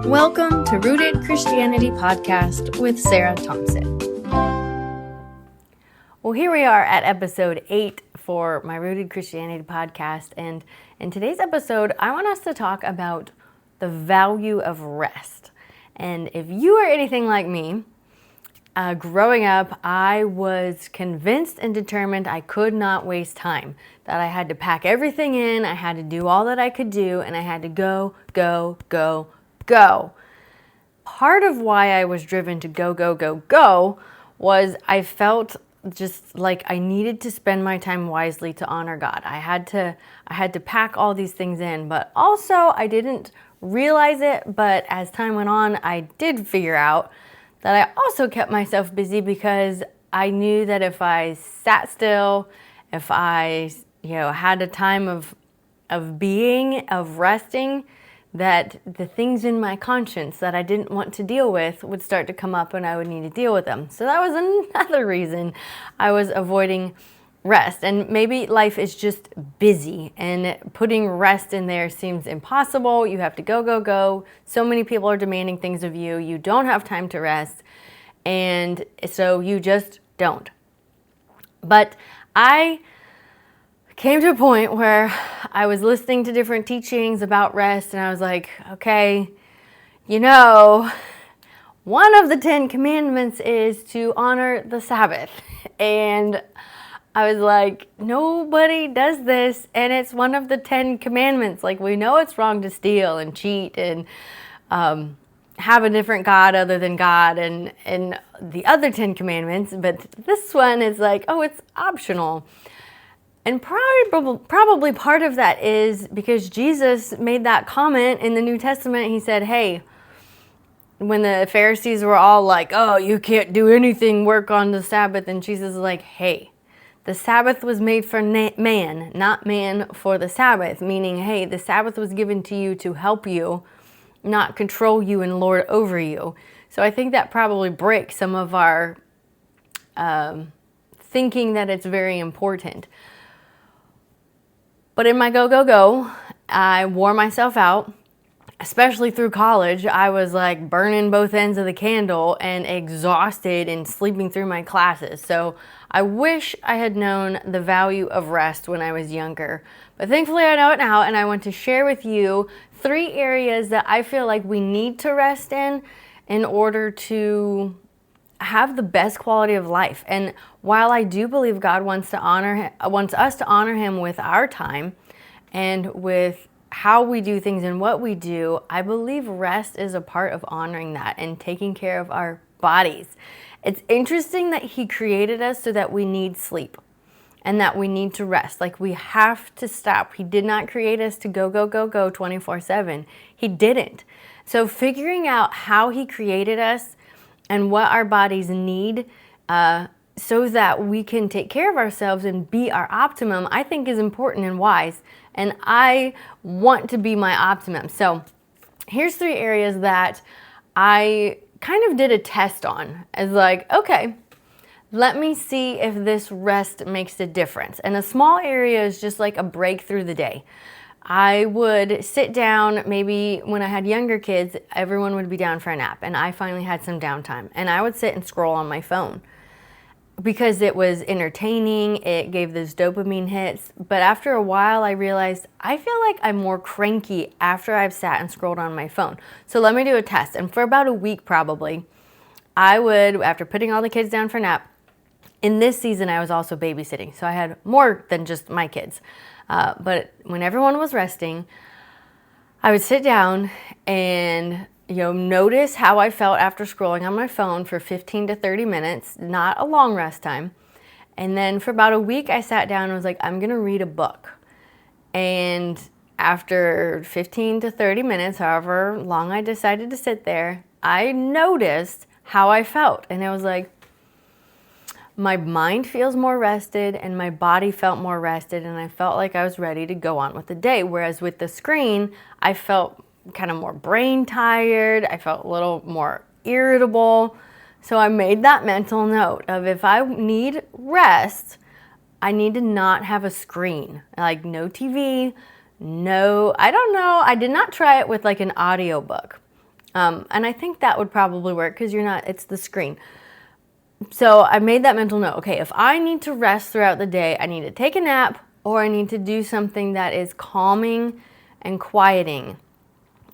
Welcome to Rooted Christianity Podcast with Sarah Thompson. Well, here we are at episode 8 for my Rooted Christianity podcast, and in today's episode, I want us to talk about the value of rest. And if you are anything like me, growing up, I was convinced and determined I could not waste time, that I had to pack everything in, I had to do all that I could do, and I had to go. Part of why I was driven to go was I felt just like I needed to spend my time wisely to honor God. I had to pack all these things in, but also I didn't realize it, but as time went on, I did figure out that I also kept myself busy because I knew that if I sat still, if I, had a time of being, of resting, that the things in my conscience that I didn't want to deal with would start to come up and I would need to deal with them. So that was another reason I was avoiding rest. And maybe life is just busy and putting rest in there seems impossible. You have to go. So many people are demanding things of you. You don't have time to rest. And so you just don't. But I came to a point where I was listening to different teachings about rest and I was like, okay, one of the 10 commandments is to honor the Sabbath. And I was like, nobody does this, and it's one of the 10 commandments. Like, we know it's wrong to steal and cheat and have a different God other than God and the other 10 commandments, but this one is like, oh, it's optional. And probably part of that is because Jesus made that comment in the New Testament. He said, hey, when the Pharisees were all like, oh, you can't do anything, work on the Sabbath. And Jesus is like, hey, the Sabbath was made for man, not man for the Sabbath. Meaning, hey, the Sabbath was given to you to help you, not control you and lord over you. So I think that probably breaks some of our thinking that it's very important. But in my go, I wore myself out, especially through college. I was like burning both ends of the candle and exhausted and sleeping through my classes. So I wish I had known the value of rest when I was younger. But thankfully I know it now, and I want to share with you 3 areas that I feel like we need to rest in order to have the best quality of life. And while I do believe God wants us to honor him with our time and with how we do things and what we do, I believe rest is a part of honoring that and taking care of our bodies. It's interesting that he created us so that we need sleep and that we need to rest. Like, we have to stop. He did not create us to go 24/7. He didn't. So figuring out how he created us and what our bodies need so that we can take care of ourselves and be our optimum, I think is important and wise. And I want to be my optimum. So here's 3 areas that I kind of did a test on. As like, okay, let me see if this rest makes a difference. And a small area is just like a break through the day. I would sit down, maybe when I had younger kids, everyone would be down for a nap, and I finally had some downtime. And I would sit and scroll on my phone because it was entertaining, it gave those dopamine hits. But after a while, I realized I feel like I'm more cranky after I've sat and scrolled on my phone. So let me do a test. And for about a week probably, I would, after putting all the kids down for a nap, in this season I was also babysitting, so I had more than just my kids. But when everyone was resting, I would sit down and notice how I felt after scrolling on my phone for 15 to 30 minutes, not a long rest time. And then for about a week, I sat down and was like, I'm going to read a book. And after 15 to 30 minutes, however long I decided to sit there, I noticed how I felt. And it was like, my mind feels more rested and my body felt more rested, and I felt like I was ready to go on with the day. Whereas with the screen, I felt kind of more brain tired. I felt a little more irritable. So I made that mental note of, if I need rest, I need to not have a screen, like no TV, no, I don't know. I did not try it with like an audiobook. And I think that would probably work because it's the screen. So I made that mental note. Okay, if I need to rest throughout the day, I need to take a nap or I need to do something that is calming and quieting.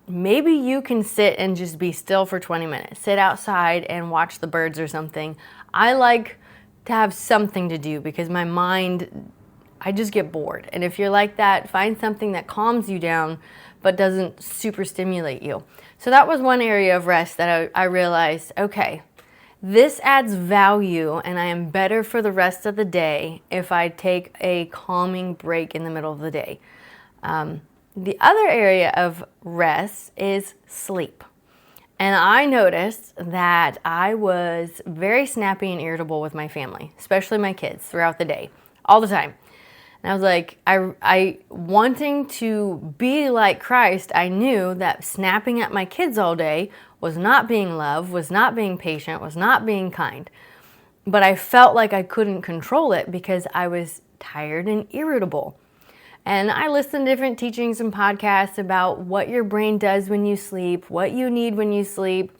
Maybe you can sit and just be still for 20 minutes. Sit outside and watch the birds or something. I like to have something to do because my mind, I just get bored. And if you're like that, find something that calms you down but doesn't super stimulate you. So that was one area of rest that I realized, okay, this adds value and I am better for the rest of the day if I take a calming break in the middle of the day. The other area of rest is sleep. And I noticed that I was very snappy and irritable with my family, especially my kids, throughout the day, all the time. And I was like, I wanting to be like Christ, I knew that snapping at my kids all day was not being love, was not being patient, was not being kind. But I felt like I couldn't control it because I was tired and irritable. And I listened to different teachings and podcasts about what your brain does when you sleep, what you need when you sleep,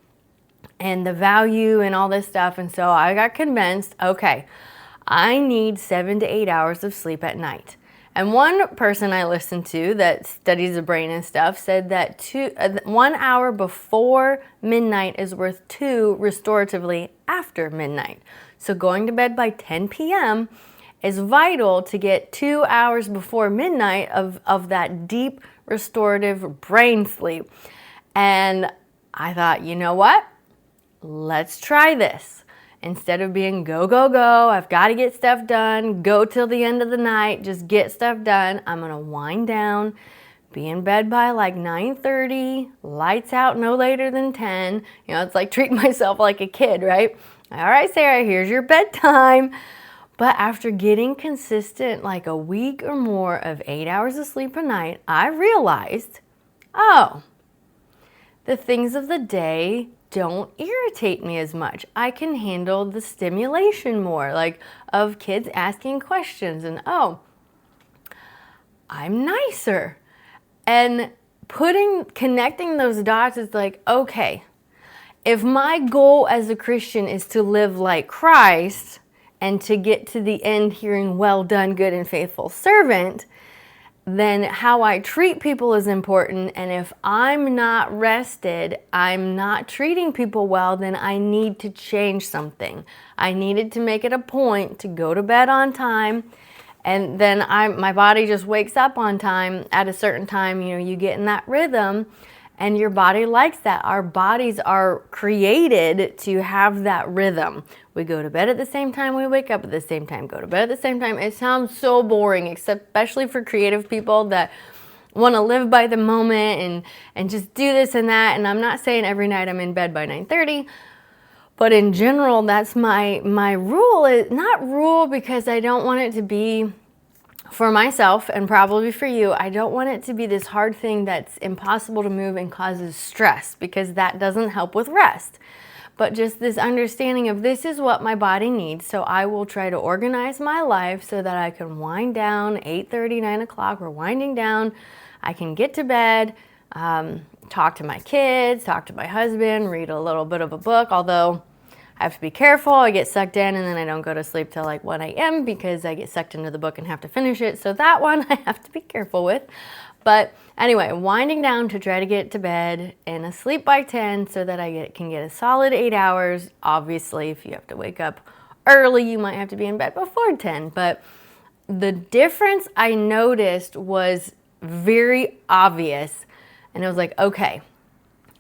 and the value and all this stuff. And so I got convinced, okay, I need 7 to 8 hours of sleep at night. And one person I listened to that studies the brain and stuff said that 1 hour before midnight is worth 2 restoratively after midnight. So going to bed by 10 p.m. is vital to get 2 hours before midnight of that deep restorative brain sleep. And I thought, you know what? Let's try this. Instead of being go, go, go, I've got to get stuff done, go till the end of the night, just get stuff done, I'm going to wind down, be in bed by like 9:30, lights out no later than 10. You know, it's like treating myself like a kid, right? All right, Sarah, here's your bedtime. But after getting consistent, like a week or more of 8 hours of sleep a night, I realized, oh, the things of the day don't irritate me as much. I can handle the stimulation more, like of kids asking questions and, oh, I'm nicer. And connecting those dots is like, okay, if my goal as a Christian is to live like Christ and to get to the end hearing, well done, good and faithful servant, then how I treat people is important. And if I'm not rested, I'm not treating people well, then I need to change something. I needed to make it a point to go to bed on time. And then my body just wakes up on time at a certain time. You know, you get in that rhythm and your body likes that. Our bodies are created to have that rhythm. We go to bed at the same time, we wake up at the same time, go to bed at the same time. It sounds so boring, especially for creative people that want to live by the moment and just do this and that. And I'm not saying every night I'm in bed by 9:30, but in general, that's my rule. Is not rule because I don't want it to be for myself and probably for you. I don't want it to be this hard thing that's impossible to move and causes stress because that doesn't help with rest. But just this understanding of this is what my body needs. So I will try to organize my life so that I can wind down 8:30, 9 o'clock. We're winding down. I can get to bed, talk to my kids, talk to my husband, read a little bit of a book, although I have to be careful. I get sucked in and then I don't go to sleep till like 1 a.m. because I get sucked into the book and have to finish it. So that one I have to be careful with. But anyway, winding down to try to get to bed and asleep by 10 so that I can get a solid 8 hours. Obviously, if you have to wake up early, you might have to be in bed before 10. But the difference I noticed was very obvious. And it was like, okay,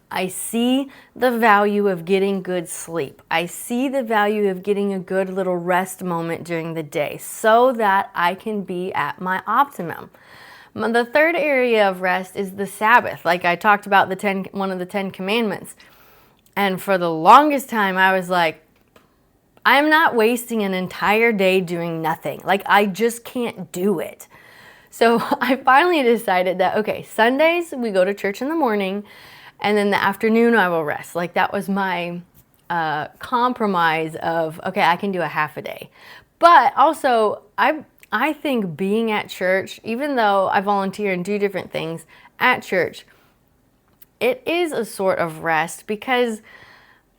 I see the value of getting good sleep. I see the value of getting a good little rest moment during the day so that I can be at my optimum. The third area of rest is the Sabbath. Like I talked about one of the 10 commandments. And for the longest time, I was like, I'm not wasting an entire day doing nothing. Like I just can't do it. So I finally decided that, okay, Sundays we go to church in the morning and then the afternoon I will rest. Like that was my compromise of, okay, I can do a half a day. But also I think being at church, even though I volunteer and do different things at church, it is a sort of rest because,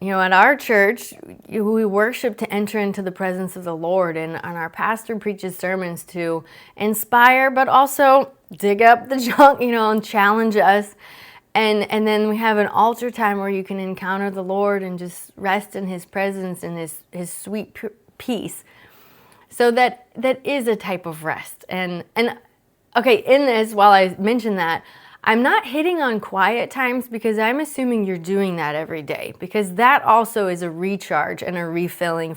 at our church, we worship to enter into the presence of the Lord, and our pastor preaches sermons to inspire, but also dig up the junk, and challenge us. And then we have an altar time where you can encounter the Lord and just rest in His presence and His sweet peace. So that is a type of rest. And okay, in this, while I mention that, I'm not hitting on quiet times because I'm assuming you're doing that every day, because that also is a recharge and a refilling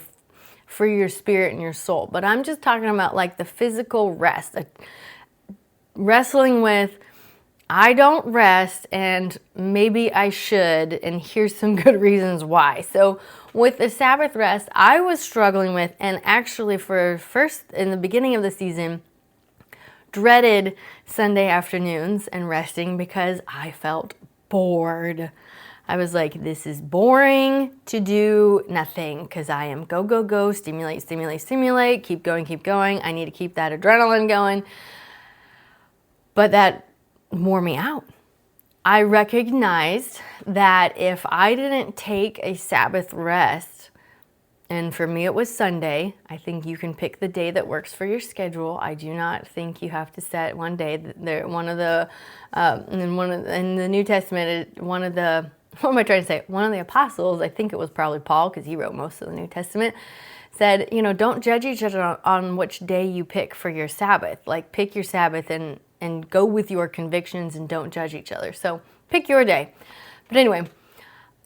for your spirit and your soul. But I'm just talking about like the physical rest, wrestling with, I don't rest and maybe I should, and here's some good reasons why. So with the Sabbath rest, I was struggling with, and actually in the beginning of the season, dreaded Sunday afternoons and resting because I felt bored. I was like, this is boring to do nothing because I am go, go, go, stimulate, stimulate, stimulate, keep going, keep going. I need to keep that adrenaline going. But that wore me out. I recognized that if I didn't take a Sabbath rest, and for me it was Sunday, I think you can pick the day that works for your schedule. I do not think you have to set one day. In the New Testament, one of the apostles, I think it was probably Paul because he wrote most of the New Testament, said, don't judge each other on which day you pick for your Sabbath. Like, pick your Sabbath and go with your convictions and don't judge each other. So pick your day. But anyway,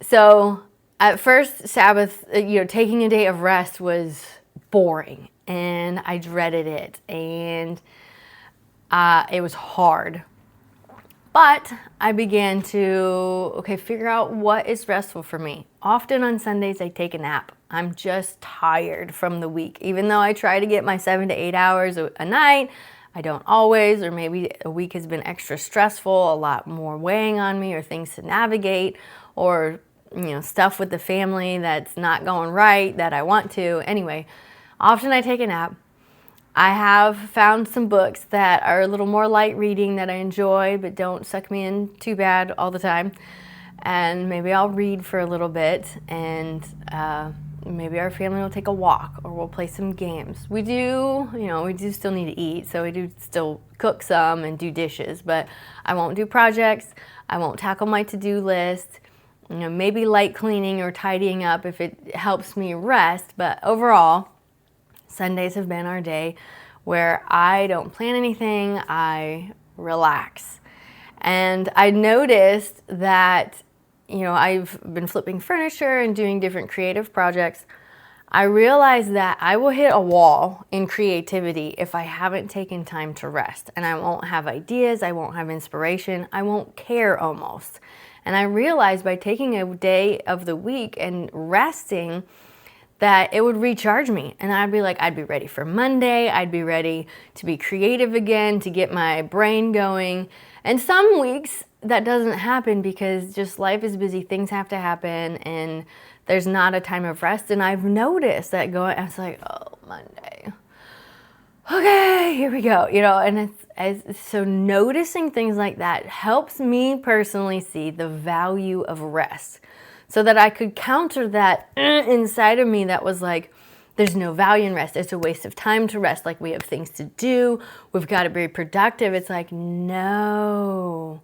so at first Sabbath, taking a day of rest was boring and I dreaded it and it was hard. But I began to, figure out what is restful for me. Often on Sundays, I take a nap. I'm just tired from the week. Even though I try to get my 7 to 8 hours a night, I don't always, or maybe a week has been extra stressful, a lot more weighing on me, or things to navigate, or stuff with the family that's not going right that I want to. Anyway, often I take a nap. I have found some books that are a little more light reading that I enjoy, but don't suck me in too bad all the time. And maybe I'll read for a little bit, and maybe our family will take a walk, or we'll play some games. We do still need to eat, so we do still cook some and do dishes, but I won't do projects. I won't tackle my to-do list. Maybe light cleaning or tidying up if it helps me rest, but overall, Sundays have been our day where I don't plan anything, I relax. And I noticed that, I've been flipping furniture and doing different creative projects. I realized that I will hit a wall in creativity if I haven't taken time to rest. And I won't have ideas, I won't have inspiration, I won't care almost. And I realized by taking a day of the week and resting, that it would recharge me. And I'd be ready for Monday. I'd be ready to be creative again, to get my brain going. And some weeks that doesn't happen because just life is busy. Things have to happen and there's not a time of rest. And I've noticed that I was like, oh, Monday. Okay, here we go. So noticing things like that helps me personally see the value of rest, so that I could counter that inside of me that was like, there's no value in rest. It's a waste of time to rest. Like, we have things to do. We've got to be productive. It's like, no.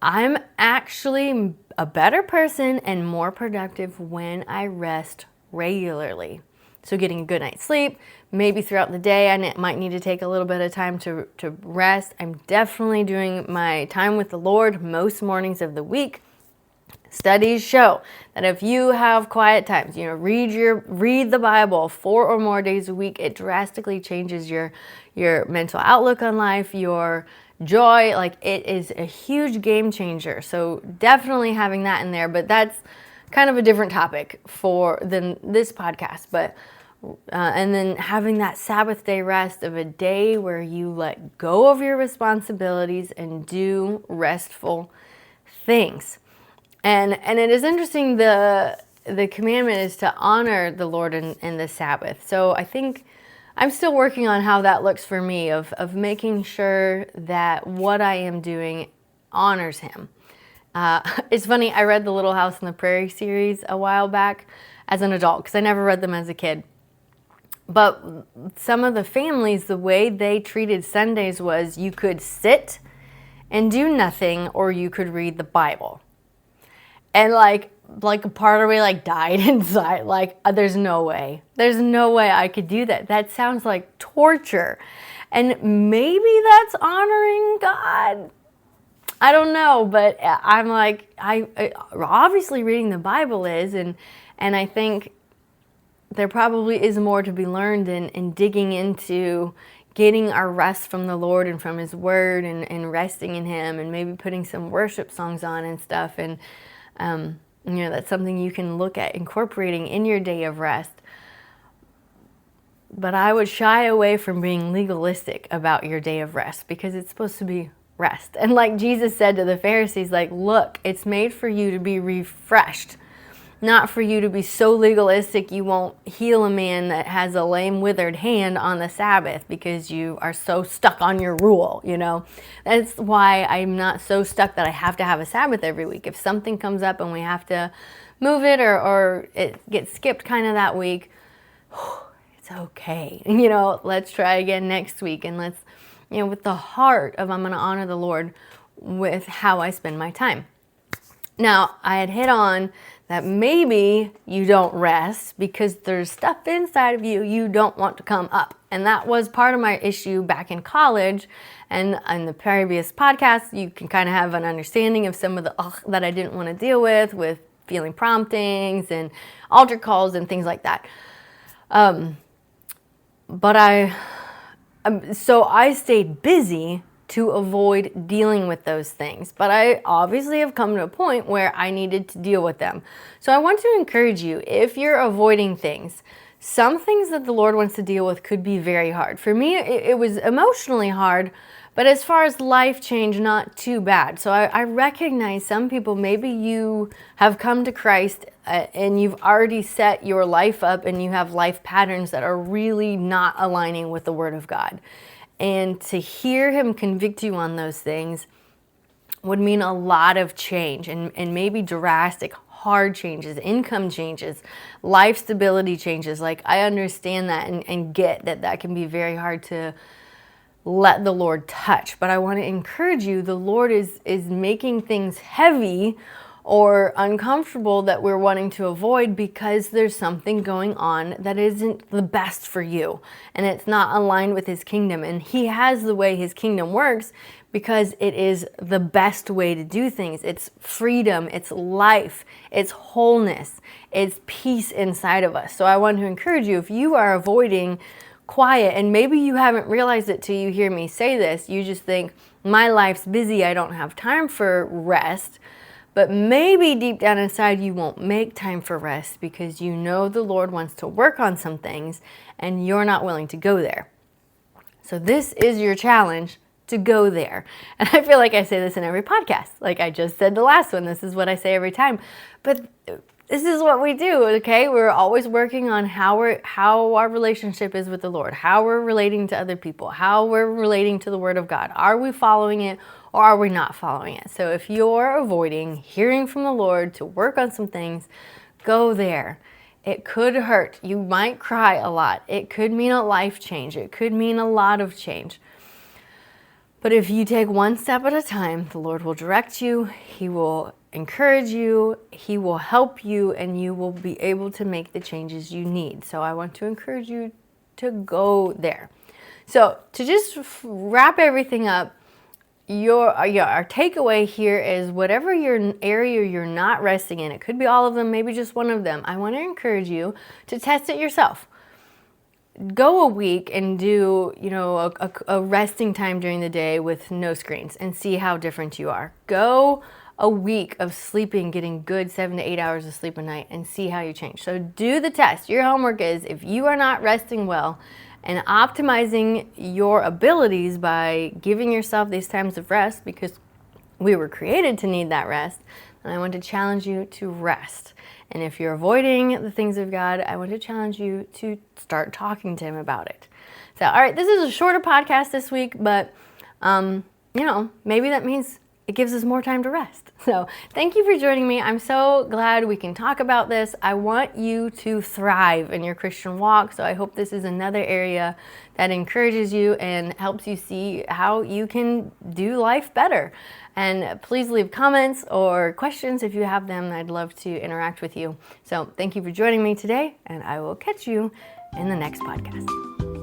I'm actually a better person and more productive when I rest regularly. So getting a good night's sleep, maybe throughout the day, I might need to take a little bit of time to rest. I'm definitely doing my time with the Lord most mornings of the week. Studies show that if you have quiet times, read the Bible 4 or more days a week, it drastically changes your mental outlook on life, your joy. Like, it is a huge game changer. So definitely having that in there, but that's kind of a different topic than this podcast. But and then having that Sabbath day rest of a day where you let go of your responsibilities and do restful things. And it is interesting, the commandment is to honor the Lord in the Sabbath. So I think I'm still working on how that looks for me, of making sure that what I am doing honors Him. It's funny, I read the Little House on the Prairie series a while back as an adult because I never read them as a kid. But some of the families, the way they treated Sundays was you could sit and do nothing, or you could read the Bible. And like a part of me like died inside. Like, there's no way I could do that. That sounds like torture. And maybe that's honoring God. I don't know, but I'm like, I obviously reading the Bible is, and I think there probably is more to be learned in digging into getting our rest from the Lord and from His Word, and resting in Him, and maybe putting some worship songs on and stuff. And that's something you can look at incorporating in your day of rest. But I would shy away from being legalistic about your day of rest, because it's supposed to be rest. And like Jesus said to the Pharisees, like, look, it's made for you to be refreshed, not for you to be so legalistic you won't heal a man that has a lame, withered hand on the Sabbath because you are so stuck on your rule, That's why I'm not so stuck that I have to have a Sabbath every week. If something comes up and we have to move it, or it gets skipped kind of that week, it's okay. Let's try again next week, and let's, with the heart of I'm going to honor the Lord with how I spend my time. Now, I had hit on that maybe you don't rest because there's stuff inside of you don't want to come up. And that was part of my issue back in college. And in the previous podcast, you can kind of have an understanding of some of the that I didn't want to deal with feeling promptings and altar calls and things like that. But I stayed busy to avoid dealing with those things. But I obviously have come to a point where I needed to deal with them. So I want to encourage you, if you're avoiding things, some things that the Lord wants to deal with could be very hard. For me, it was emotionally hard, but as far as life change, not too bad. So I recognize some people, maybe you have come to Christ and you've already set your life up and you have life patterns that are really not aligning with the Word of God. And to hear Him convict you on those things would mean a lot of change, and maybe drastic, hard changes, income changes, life stability changes. Like, I understand that and get that can be very hard to let the Lord touch. But I want to encourage you, the Lord is making things heavy or uncomfortable that we're wanting to avoid because there's something going on that isn't the best for you, and it's not aligned with His kingdom. And He has the way His kingdom works because it is the best way to do things. It's freedom, it's life, it's wholeness, it's peace inside of us. So I want to encourage you, if you are avoiding quiet, and maybe you haven't realized it till you hear me say this, you just think, my life's busy, I don't have time for rest. But maybe deep down inside you won't make time for rest because you know the Lord wants to work on some things and you're not willing to go there. So this is your challenge, to go there. And I feel like I say this in every podcast. Like I just said the last one, this is what I say every time. But this is what we do, okay? We're always working on how our relationship is with the Lord, how we're relating to other people, how we're relating to the Word of God. Are we following it or are we not following it? So if you're avoiding hearing from the Lord to work on some things, go there. It could hurt. You might cry a lot. It could mean a life change. It could mean a lot of change. But if you take one step at a time, the Lord will direct you. He will encourage you. He will help you, and you will be able to make the changes you need. So I want to encourage you to go there. So to just wrap everything up, our takeaway here is whatever your area you're not resting in, it could be all of them, maybe just one of them. I want to encourage you to test it yourself. Go a week and do, a resting time during the day with no screens and see how different you are. Go a week of sleeping, getting good 7 to 8 hours of sleep a night, and see how you change. So do the test. Your homework is, if you are not resting well and optimizing your abilities by giving yourself these times of rest, because we were created to need that rest, and I want to challenge you to rest. And if you're avoiding the things of God, I want to challenge you to start talking to Him about it. So, all right, this is a shorter podcast this week, but, maybe that means it gives us more time to rest. So thank you for joining me. I'm so glad we can talk about this. I want you to thrive in your Christian walk. So I hope this is another area that encourages you and helps you see how you can do life better. And please leave comments or questions if you have them. I'd love to interact with you. So thank you for joining me today, and I will catch you in the next podcast.